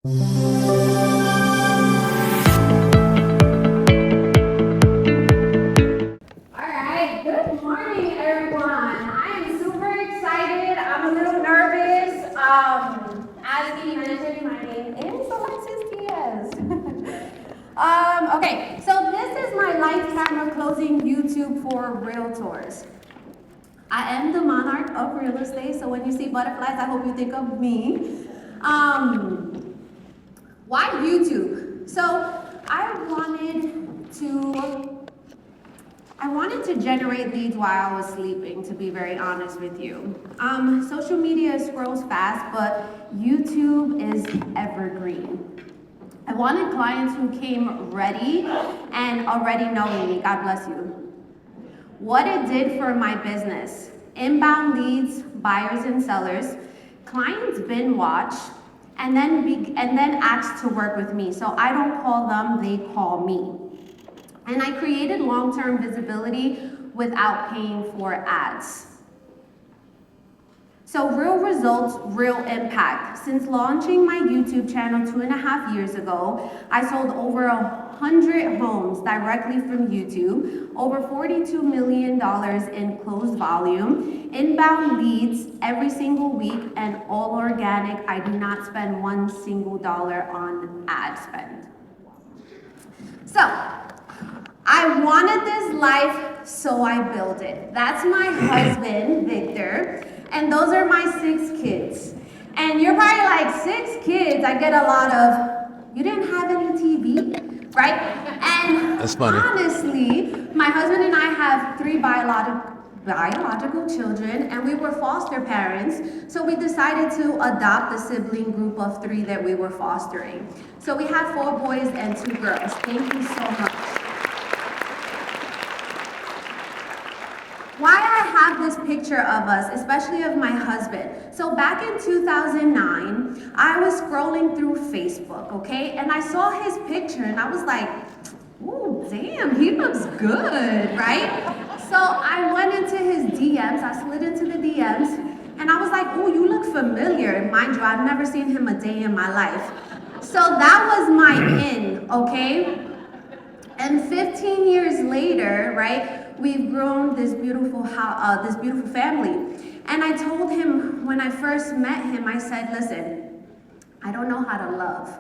Alright, good morning everyone. I am super excited. I'm a little nervous. As he mentioned, my name is Alexis Diaz. Okay, so this is my lifetime of closing YouTube for realtors. I am the monarch of real estate, so when you see butterflies, I hope you think of me. Why YouTube? So I wanted to generate leads while I was sleeping, to be very honest with you. Social media scrolls fast, but YouTube is evergreen. I wanted clients who came ready and already knowing me. God bless you. What it did for my business: inbound leads, buyers and sellers, clients binge watch, and then ask to work with me. So I don't call them, they call me. And I created long-term visibility without paying for ads. So real results, real impact. Since launching my YouTube channel 2.5 years ago, I sold over 100 homes directly from YouTube, over $42 million in closed volume, inbound leads every single week, and all organic. I do not spend $1 single on ad spend. So, I wanted this life, so I built it. That's my husband, Victor, and those are my 6 kids. And you're probably like, 6 kids? I get a lot of, you didn't have any TV, right? And that's funny. Honestly, my husband and I have 3 biological children, and we were foster parents, so we decided to adopt the sibling group of 3 that we were fostering. So we have 4 boys and 2 girls. Thank you so much. Why I have this picture of us, especially of my husband. So back in 2009, I was scrolling through Facebook, okay? And I saw his picture and I was like, ooh, damn, he looks good, right? So I went into his DMs, I slid into the DMs, and I was like, ooh, you look familiar. And mind you, I've never seen him a day in my life. So that was my in, okay? And 15 years later, right, we've grown this beautiful family. And I told him when I first met him, I said, listen, I don't know how to love.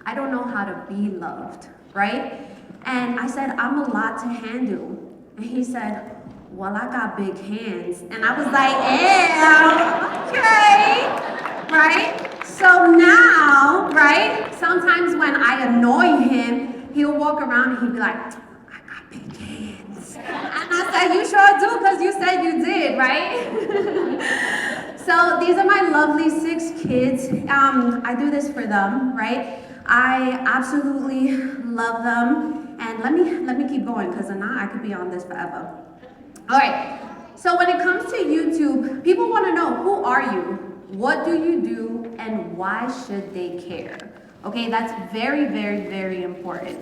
I don't know how to be loved, right? And I said, I'm a lot to handle. And he said, well, I got big hands. And I was like, okay, right? So now, right, sometimes when I annoy him, he'll walk around and he'll be like, I got big hands. And I said, you sure do, because you said you did, right? So these are my lovely 6 kids. I do this for them, right? I absolutely love them. And let me keep going, because now I could be on this forever. All right, so when it comes to YouTube, people want to know, who are you? What do you do? And why should they care? Okay, that's very, very, very important.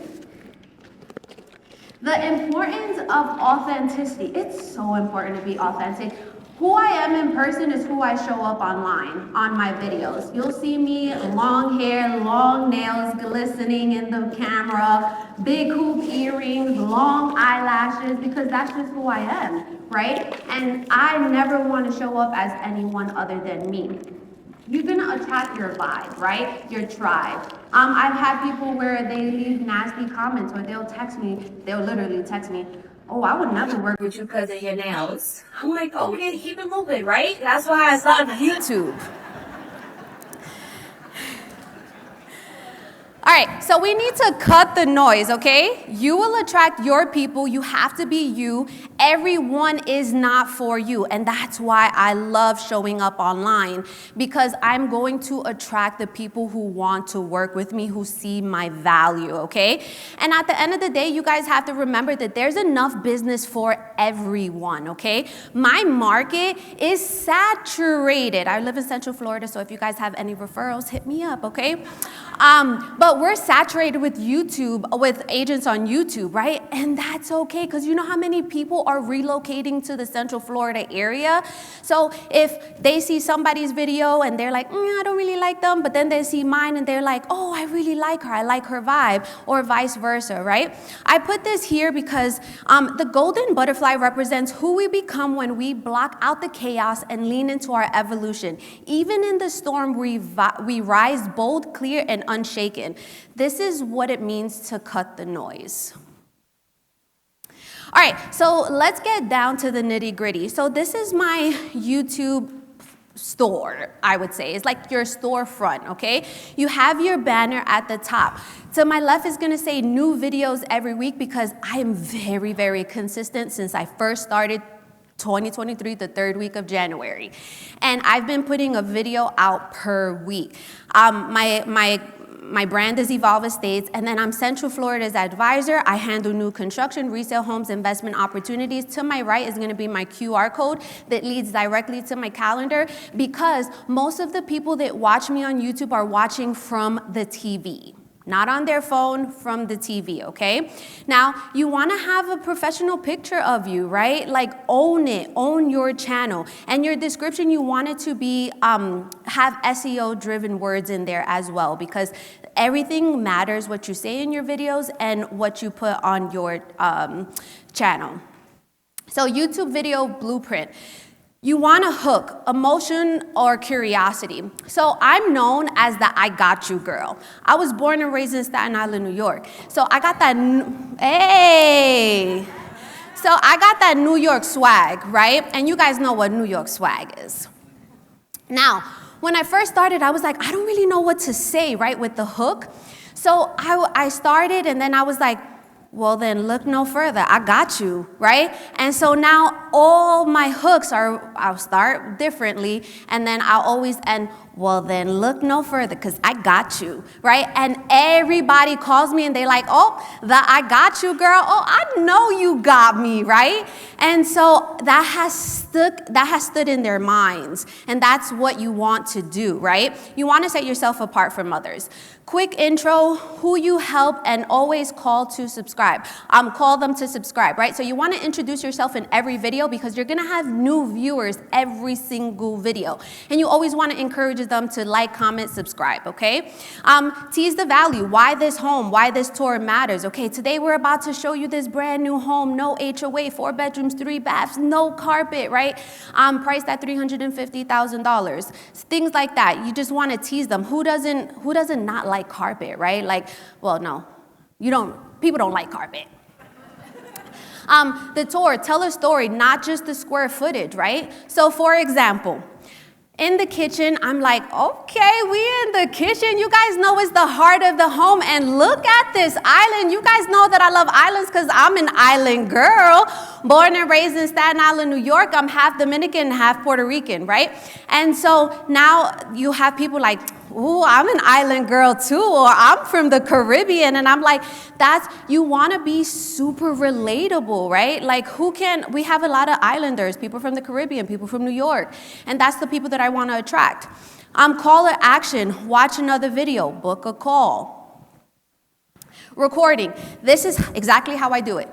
The importance of authenticity. It's so important to be authentic. Who I am in person is who I show up online, on my videos. You'll see me, long hair, long nails glistening in the camera, big hoop earrings, long eyelashes, because that's just who I am, right? And I never want to show up as anyone other than me. You're gonna attract your vibe, right? Your tribe. I've had people where they leave nasty comments, or they'll literally text me, oh, I would never work with you because of your nails. I'm like, oh, then keep it moving, right? That's why I started YouTube. All right, so we need to cut the noise, okay? You will attract your people. You have to be you. Everyone is not for you. And that's why I love showing up online, because I'm going to attract the people who want to work with me, who see my value, okay? And at the end of the day, you guys have to remember that there's enough business for everyone, okay? My market is saturated. I live in Central Florida, so if you guys have any referrals, hit me up, okay? But we're saturated with YouTube, with agents on YouTube, right? And that's okay, because you know how many people are relocating to the Central Florida area. So if they see somebody's video and they're like, I don't really like them, but then they see mine and they're like, oh, I really like her. I like her vibe, or vice versa, right? I put this here because the golden butterfly represents who we become when we block out the chaos and lean into our evolution. Even in the storm, we rise bold, clear, and unshaken. This is what it means to cut the noise. All right, so let's get down to the nitty gritty. So this is my YouTube store, I would say. It's like your storefront, okay? You have your banner at the top. To my left is gonna say new videos every week because I am very, very consistent since I first started 2023, the third week of January. And I've been putting a video out per week. My brand is Evolve Estates, and then I'm Central Florida's advisor. I handle new construction, resale homes, investment opportunities. To my right is gonna be my QR code that leads directly to my calendar, because most of the people that watch me on YouTube are watching from the TV. Not on their phone, from the TV, okay? Now, you wanna have a professional picture of you, right? Like, own it, own your channel. And your description, you want it to be, have SEO-driven words in there as well, because everything matters, what you say in your videos and what you put on your channel. So, YouTube video blueprint. You want to hook emotion or curiosity. So I'm known as the I got you girl. I was born and raised in Staten Island, New York. So I got that, So I got that New York swag, right? And you guys know what New York swag is. Now, when I first started, I was like, I don't really know what to say, right, with the hook. So I started, and then I was like, well, then look no further. I got you, right? And so now all my hooks I'll start differently, and then I'll always end, well, then look no further, because I got you, right? And everybody calls me and they're like, oh, I got you, girl. Oh, I know you got me, right? And so that has stood in their minds, and that's what you want to do, right? You want to set yourself apart from others. Quick intro, who you help, and always call to subscribe. Call them to subscribe, right? So you want to introduce yourself in every video, because you're going to have new viewers every single video. And you always want to encourage them to like, comment, subscribe, okay? Tease the value. Why this home? Why this tour matters, okay? Today we're about to show you this brand new home, no HOA, 4 bedrooms, 3 baths, no carpet, right? Priced at $350,000. Things like that. You just want to tease them. Who doesn't not like carpet, right? Like, well, no, people don't like carpet. The tour, tell a story, not just the square footage, right? So for example, in the kitchen, I'm like, okay, we in the kitchen. You guys know it's the heart of the home. And look at this island. You guys know that I love islands because I'm an island girl. Born and raised in Staten Island, New York. I'm half Dominican, half Puerto Rican, right? And so now you have people like, ooh, I'm an island girl too, or I'm from the Caribbean. And I'm like, you want to be super relatable, right? Like, we have a lot of islanders, people from the Caribbean, people from New York. And that's the people that I want to attract. Call to action, watch another video, book a call. Recording, this is exactly how I do it.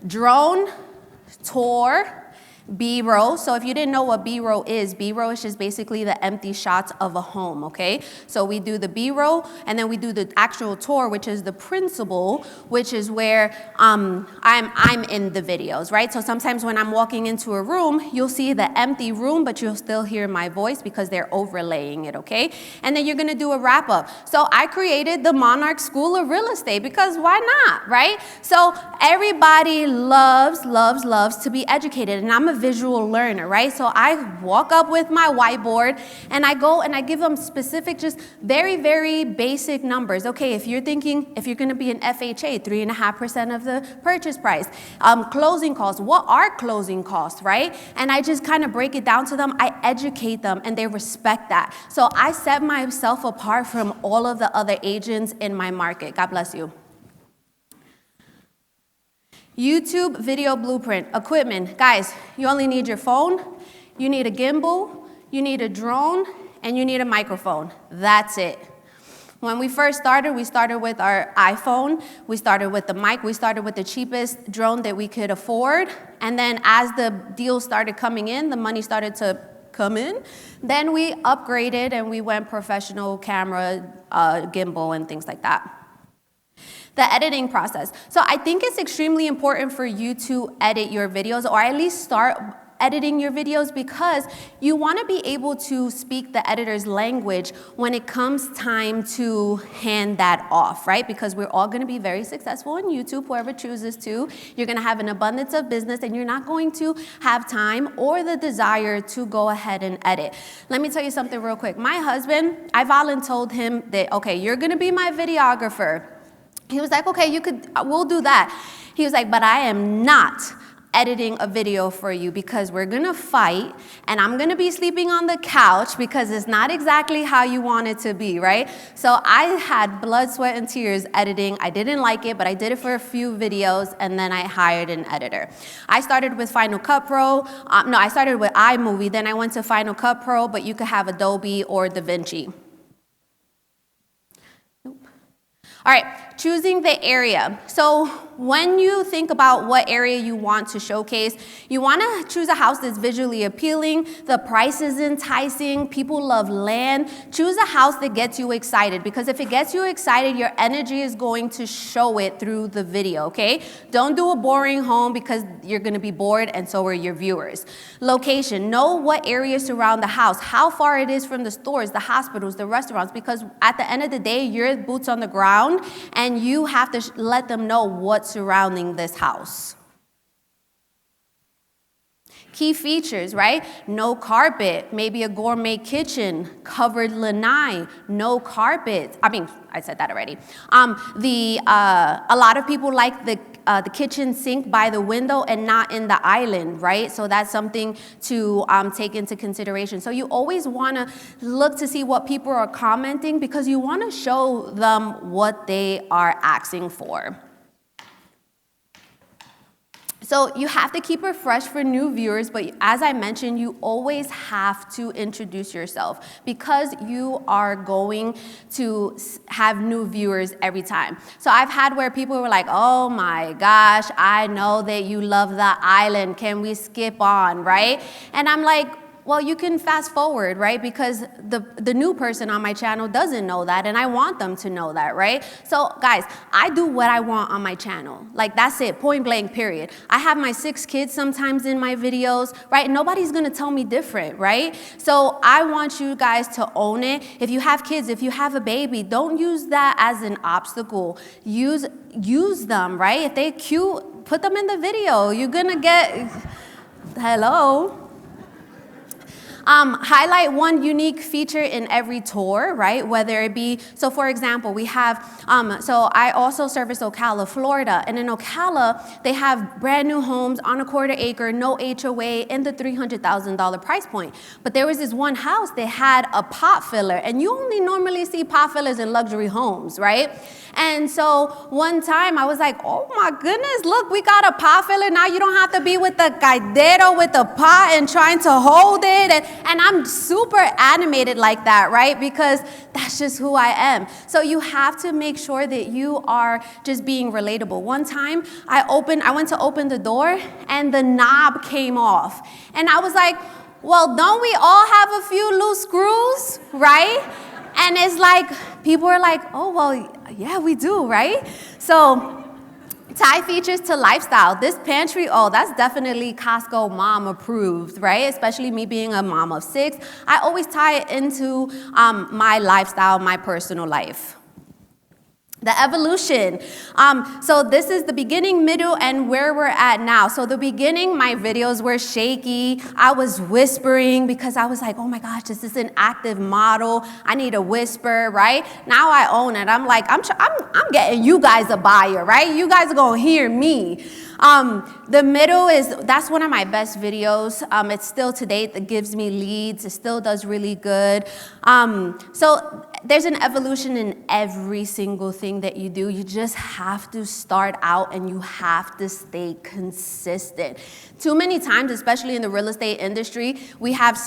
Drone, tour, B-roll. So if you didn't know what B-roll is just basically the empty shots of a home, okay? So we do the B-roll, and then we do the actual tour, which is the principal, which is where I'm in the videos, right? So sometimes when I'm walking into a room, you'll see the empty room, but you'll still hear my voice because they're overlaying it, okay? And then you're gonna do a wrap-up. So I created the Monarch School of Real Estate because why not, right? So everybody loves to be educated, and I'm a visual learner, right? So I walk up with my whiteboard and I go and I give them specific, just very, very basic numbers. Okay, if you're going to be an FHA, 3.5% of the purchase price. Closing costs, what are closing costs, right? And I just kind of break it down to them. I educate them and they respect that. So I set myself apart from all of the other agents in my market. God bless you. YouTube video blueprint, equipment. Guys, you only need your phone, you need a gimbal, you need a drone, and you need a microphone. That's it. When we first started, we started with our iPhone, we started with the mic, we started with the cheapest drone that we could afford, and then as the deals started coming in, the money started to come in, then we upgraded and we went professional camera, gimbal, and things like that. The editing process. So I think it's extremely important for you to edit your videos, or at least start editing your videos, because you want to be able to speak the editor's language when it comes time to hand that off, right? Because we're all going to be very successful on YouTube, whoever chooses to. You're going to have an abundance of business, and you're not going to have time or the desire to go ahead and edit. Let me tell you something real quick. My husband, I volunteered him that, okay, you're going to be my videographer. He was like, okay, we'll do that. He was like, but I am not editing a video for you, because we're gonna fight and I'm gonna be sleeping on the couch because it's not exactly how you want it to be, right? So I had blood, sweat, and tears editing. I didn't like it, but I did it for a few videos, and then I hired an editor. I started with Final Cut Pro. I started with iMovie, then I went to Final Cut Pro, but you could have Adobe or DaVinci. All right, choosing the area. So when you think about what area you want to showcase, you want to choose a house that's visually appealing, the price is enticing, people love land. Choose a house that gets you excited, because if it gets you excited, your energy is going to show it through the video, okay? Don't do a boring home, because you're going to be bored, and so are your viewers. Location. Know what areas surround the house, how far it is from the stores, the hospitals, the restaurants, because at the end of the day, you're boots on the ground, and you have to let them know what's surrounding this house. Key features, right? No carpet, maybe a gourmet kitchen, covered lanai, no carpet. I said that already. A lot of people like the kitchen sink by the window and not in the island, right? So that's something to take into consideration. So you always want to look to see what people are commenting, because you want to show them what they are asking for. So you have to keep it fresh for new viewers, but as I mentioned, you always have to introduce yourself, because you are going to have new viewers every time. So I've had where people were like, oh my gosh, I know that you love the island. Can we skip on, right? And I'm like, well, you can fast forward, right? Because the new person on my channel doesn't know that, and I want them to know that, right? So guys, I do what I want on my channel. Like, that's it, point blank, period. I have my 6 kids sometimes in my videos, right? Nobody's gonna tell me different, right? So I want you guys to own it. If you have kids, if you have a baby, don't use that as an obstacle. Use them, right? If they're cute, put them in the video. You're gonna get, hello? Highlight one unique feature in every tour, right? Whether it be, so for example, we have, so I also service Ocala, Florida. And in Ocala, they have brand new homes on a quarter acre, no HOA, in the $300,000 price point. But there was this one house that had a pot filler, and you only normally see pot fillers in luxury homes, right? And so one time I was like, oh my goodness, look, we got a pot filler. Now you don't have to be with the caidero with the pot and trying to hold it. And I'm super animated like that, right? Because that's just who I am. So you have to make sure that you are just being relatable. One time I went to open the door and the knob came off. And I was like, well, don't we all have a few loose screws, right? And it's like, people are like, oh, well, yeah, we do, right? So tie features to lifestyle. This pantry, oh, that's definitely Costco mom approved, right? Especially me being a mom of 6. I always tie it into my lifestyle, my personal life. The evolution. So this is the beginning, middle, and where we're at now. So the beginning, my videos were shaky. I was whispering because I was like, oh my gosh, this is an active model. I need a whisper, right? Now I own it. I'm like, I'm getting you guys a buyer, right? You guys are gonna hear me. The middle that's one of my best videos. It's still to date that gives me leads. It still does really good. So there's an evolution in every single thing that you do. You just have to start out and you have to stay consistent. Too many times, especially in the real estate industry, we have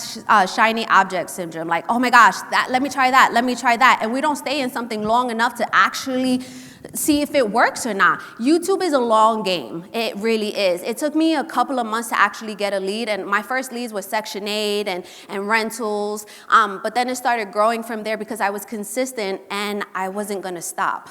shiny object syndrome. Like, oh my gosh, let me try that. And we don't stay in something long enough to actually see if it works or not. YouTube is a long game. It really is. It took me a couple of months to actually get a lead, and my first leads was Section 8 and rentals, but then it started growing from there because I was consistent and I wasn't going to stop.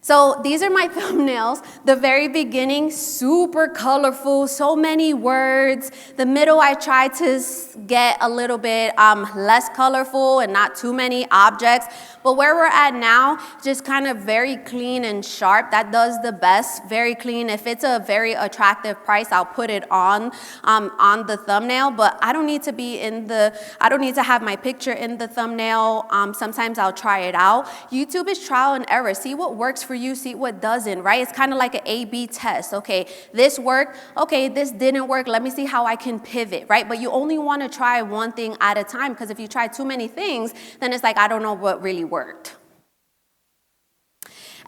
So these are my thumbnails. The very beginning, super colorful, so many words. The middle, I tried to get a little bit less colorful and not too many objects. But where we're at now, just kind of very clean and sharp. That does the best, very clean. If it's a very attractive price, I'll put it on the thumbnail. But I don't need to have my picture in the thumbnail. Sometimes I'll try it out. YouTube is trial and error. See what works for you, see what doesn't, right? It's kind of like an A/B test. Okay, this worked. Okay, this didn't work. Let me see how I can pivot, right? But you only want to try one thing at a time, because if you try too many things, then it's like, I don't know what really worked.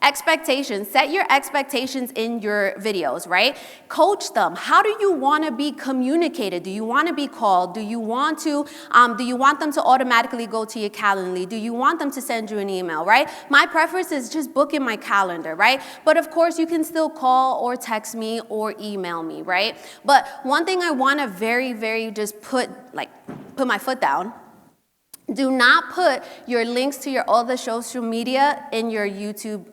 Expectations. Set your expectations in your videos, right? Coach them. How do you want to be communicated? Do you want to be called? Do you want them to automatically go to your Calendly? Do you want them to send you an email, right? My preference is just book in my calendar, right? But of course, you can still call or text me or email me, right? But one thing I want to very, very just put my foot down. Do not put your links to your other social media in your YouTube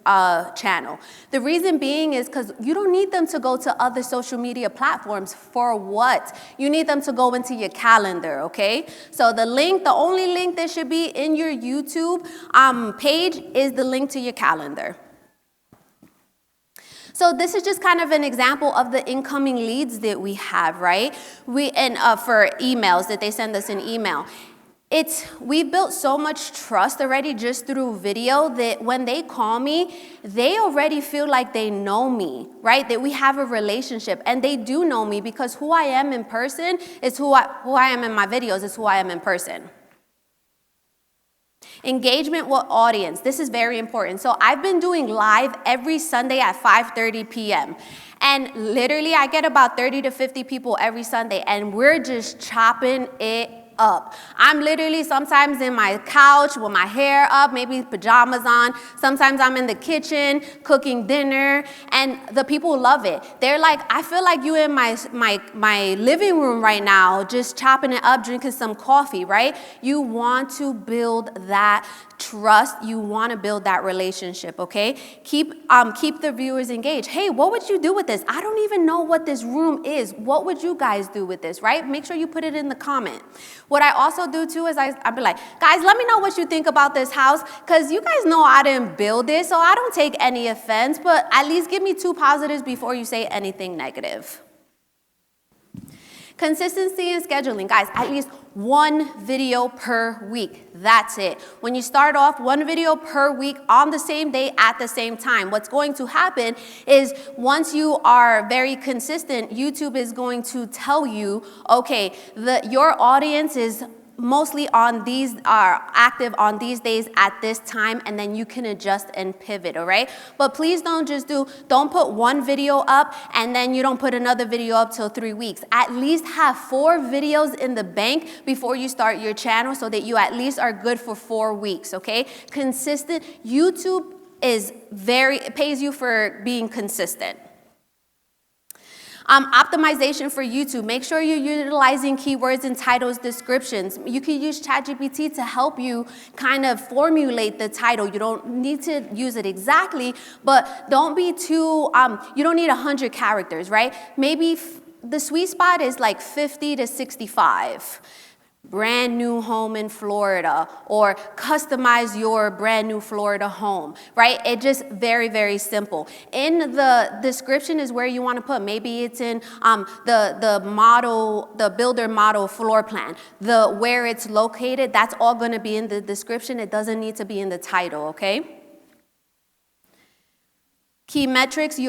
channel. The reason being is because you don't need them to go to other social media platforms. For what? You need them to go into your calendar, okay? So the only link that should be in your YouTube page is the link to your calendar. So this is just kind of an example of the incoming leads that we have, right? For emails that they send us an email. We've built so much trust already just through video that when they call me, they already feel like they know me, right? That we have a relationship, and they do know me because who I am in person is who I am in my videos is who I am in person. Engagement with audience. This is very important. So I've been doing live every Sunday at 5:30 p.m. And literally I get about 30 to 50 people every Sunday, and we're just chopping it up. I'm literally sometimes in my couch with my hair up, maybe pajamas on. Sometimes I'm in the kitchen cooking dinner, and the people love it. They're like, I feel like you in my living room right now, just chopping it up, drinking some coffee, right? You want to build that trust. You want to build that relationship, okay? Keep the viewers engaged. Hey, what would you do with this? I don't even know what this room is. What would you guys do with this, right? Make sure you put it in the comment. What I also do too is I'll be like, guys, let me know what you think about this house, because you guys know I didn't build this, so I don't take any offense, but at least give me 2 positives before you say anything negative. Consistency in scheduling. Guys, at least 1 video per week. That's it. When you start off, 1 video per week on the same day at the same time. What's going to happen is once you are very consistent, YouTube is going to tell you, okay, your audience is mostly are active on these days at this time, and then you can adjust and pivot, all right? But please don't put 1 video up and then you don't put another video up till 3 weeks. At least have 4 videos in the bank before you start your channel so that you at least are good for 4 weeks, okay? Consistent. YouTube pays you for being consistent. Optimization for YouTube. Make sure you're utilizing keywords and titles, descriptions. You can use ChatGPT to help you kind of formulate the title. You don't need to use it exactly, but don't be too, you don't need 100 characters, right? Maybe the sweet spot is like 50 to 65. Brand new home in Florida, or customize your brand new Florida home, right? It just very, very simple. In the description is where you want to put, maybe it's in the builder model floor plan, where it's located. That's all going to be in the description. It doesn't need to be in the title, okay? Key metrics, as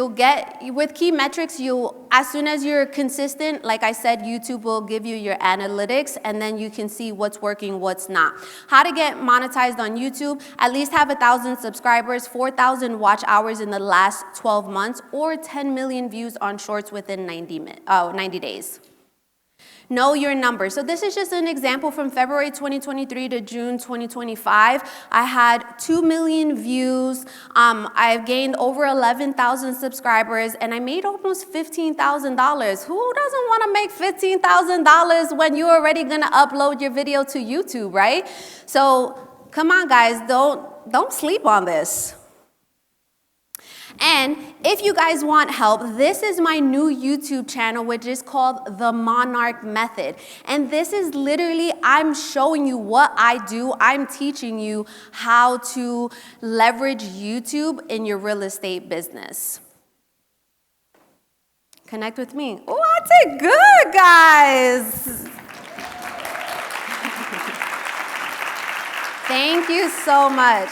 soon as you're consistent, like I said, YouTube will give you your analytics, and then you can see what's working, what's not. How to get monetized on YouTube: at least have 1,000 subscribers, 4,000 watch hours in the last 12 months, or 10 million views on shorts within 90 days. Know your numbers. So this is just an example from February 2023 to June 2025. I had 2 million views. I've gained over 11,000 subscribers, and I made almost $15,000. Who doesn't want to make $15,000 when you're already going to upload your video to YouTube, right? So come on, guys, don't sleep on this. And if you guys want help, this is my new YouTube channel, which is called The Monarch Method. And this is literally, I'm showing you what I do. I'm teaching you how to leverage YouTube in your real estate business. Connect with me. Oh, I did good, guys. Thank you so much.